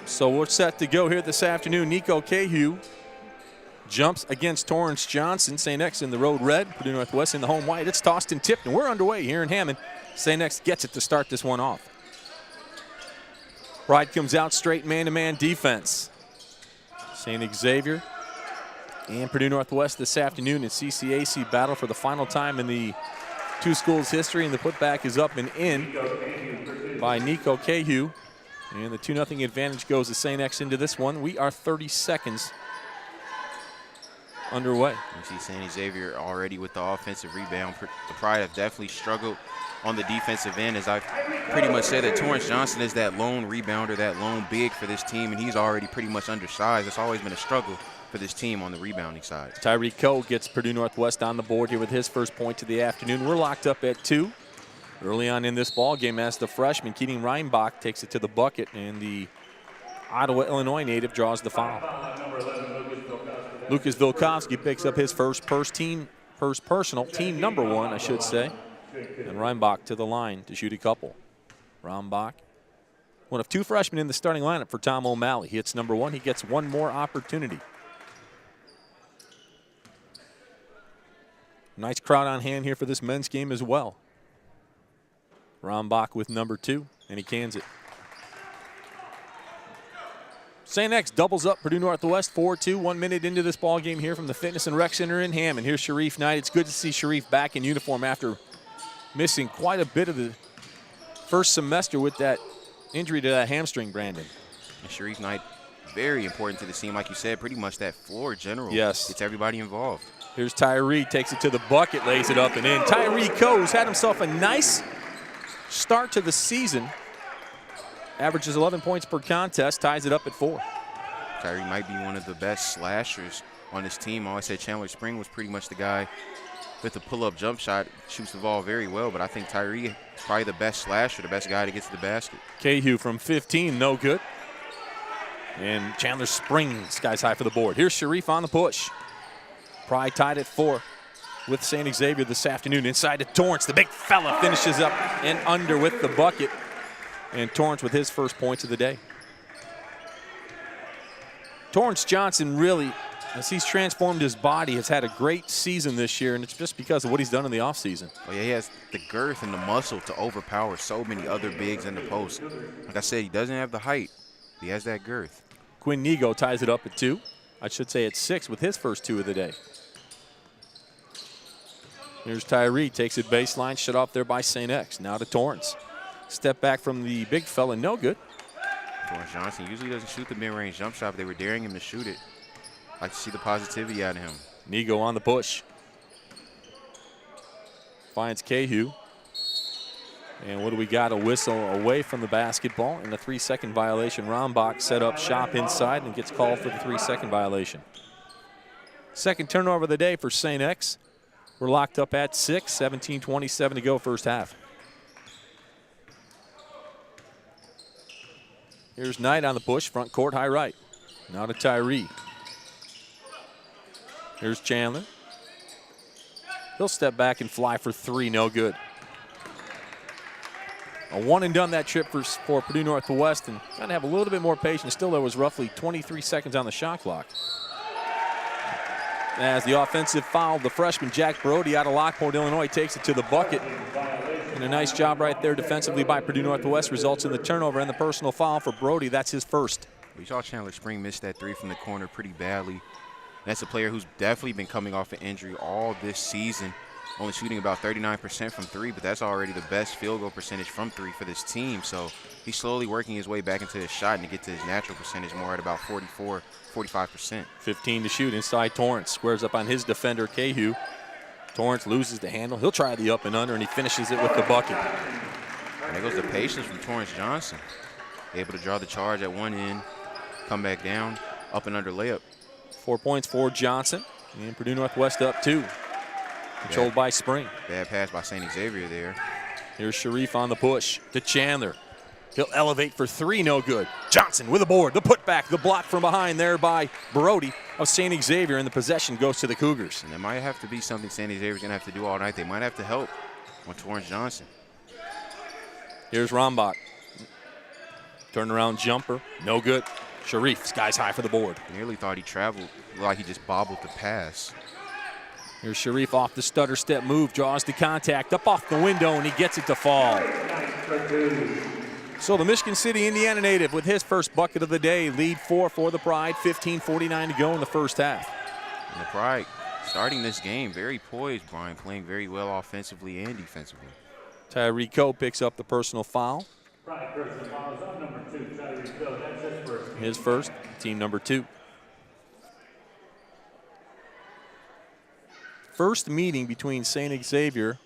So we're set to go here this afternoon. Nico Cahew jumps against Torrance Johnson. St. X in the road red, Purdue Northwest in the home white. It's tossed and tipped, and we're underway here in Hammond. St. X gets it to start this one off. Pride comes out straight man-to-man defense. St. Xavier and Purdue Northwest this afternoon in CCAC battle for the final time in the two schools' history, and the putback is up and in by Nico Cahew. And the 2-0 advantage goes to St. X into this one. We are 30 seconds underway. You see St. Xavier already with the offensive rebound. The Pride have definitely struggled on the defensive end, as I've pretty much said that Torrance Johnson is that lone rebounder, that lone big for this team, and he's already pretty much undersized. It's always been a struggle for this team on the rebounding side. Tyreek Coe gets Purdue Northwest on the board here with his first point of the afternoon. We're locked up at 2. Early on in this ball game, as the freshman Keating Reinbach takes it to the bucket, and the Ottawa, Illinois native draws the foul. Lucas Vilkovsky picks up his first personal, team number 1, I should say. And Reinbach to the line to shoot a couple. Reinbach, one of 2 freshmen in the starting lineup for Tom O'Malley. He hits number 1. He gets one more opportunity. Nice crowd on hand here for this men's game as well. Reinbach with number 2, and he cans it. St. X doubles up Purdue Northwest 4-2, 1 minute into this ball game here from the Fitness and Rec Center in Hammond. Here's Sharif Knight. It's good to see Sharif back in uniform after missing quite a bit of the first semester with that injury to that hamstring, Brandon. And Sharif Knight, very important to the team. Like you said, pretty much that floor general. Yes. Gets everybody involved. Here's Tyree, takes it to the bucket, lays it up and in. Tyree Coe's had himself a nice start to the season. Averages 11 points per contest, ties it up at 4. Tyree might be one of the best slashers on this team. I always said Chandler Spring was pretty much the guy with the pull-up jump shot, shoots the ball very well, but I think Tyree is probably the best slasher, the best guy to get to the basket. Cahew from 15, no good. And Chandler Spring skies high for the board. Here's Sharif on the push. Pride tied at 4 with St. Xavier this afternoon. Inside to Torrance. The big fella finishes up and under with the bucket. And Torrance with his first points of the day. Torrance Johnson really, as he's transformed his body, has had a great season this year, and it's just because of what he's done in the offseason. Oh, yeah, he has the girth and the muscle to overpower so many other bigs in the post. Like I said, he doesn't have the height. He has that girth. Quinn Nego ties it up at 2. I should say at 6 with his first 2 of the day. Here's Tyree, takes it baseline, shut off there by St. X. Now to Torrance. Step back from the big fella, no good. Torrance Johnson usually doesn't shoot the mid-range jump shot, but they were daring him to shoot it. Like to see the positivity out of him. Nego on the push. Finds Cahew. And what do we got? A whistle away from the basketball and a 3-second violation. Reinbach set up shop inside and gets called for the 3-second violation. Second turnover of the day for St. X. We're locked up at 6, 17:27 to go first half. Here's Knight on the push, front court, high right. Now to Tyree. Here's Chandler. He'll step back and fly for 3, no good. A one and done that trip for Purdue Northwest, and got to have a little bit more patience. Still, there was roughly 23 seconds on the shot clock. As the offensive foul, the freshman Jack Brody out of Lockport, Illinois, takes it to the bucket. And a nice job right there defensively by Purdue Northwest results in the turnover and the personal foul for Brody. That's his first. We saw Chandler Spring miss that 3 from the corner pretty badly. That's a player who's definitely been coming off an injury all this season, only shooting about 39% from 3, but that's already the best field goal percentage from 3 for this team. So he's slowly working his way back into his shot and to get to his natural percentage more at about 44, 45%. 15 to shoot inside Torrance. Squares up on his defender, Cahew. Torrance loses the handle. He'll try the up and under, and he finishes it with the bucket. And there goes the patience from Torrance Johnson. Able to draw the charge at one end, come back down, up and under layup. 4 points for Johnson, and Purdue Northwest up 2. Controlled by Spring. Bad pass by St. Xavier there. Here's Sharif on the push to Chandler. He'll elevate for 3, no good. Johnson with a board, the putback, the block from behind there by Brody of St. Xavier, and the possession goes to the Cougars. And that might have to be something St. Xavier's going to have to do all night. They might have to help on Torrance Johnson. Here's Reinbach. Turnaround jumper, no good. Sharif skies high for the board. Nearly thought he traveled, like he just bobbled the pass. Here's Sharif off the stutter step move, draws the contact, up off the window, and he gets it to fall. So the Michigan City, Indiana native with his first bucket of the day, lead 4 for the Pride, 15:49 to go in the first half. And the Pride starting this game very poised, Brian, playing very well offensively and defensively. Tyreek Coe picks up the personal foul. Pride personal foul is on number 2, Tyreek Coe. That's his first. His first, team number 2. First meeting between St. Xavier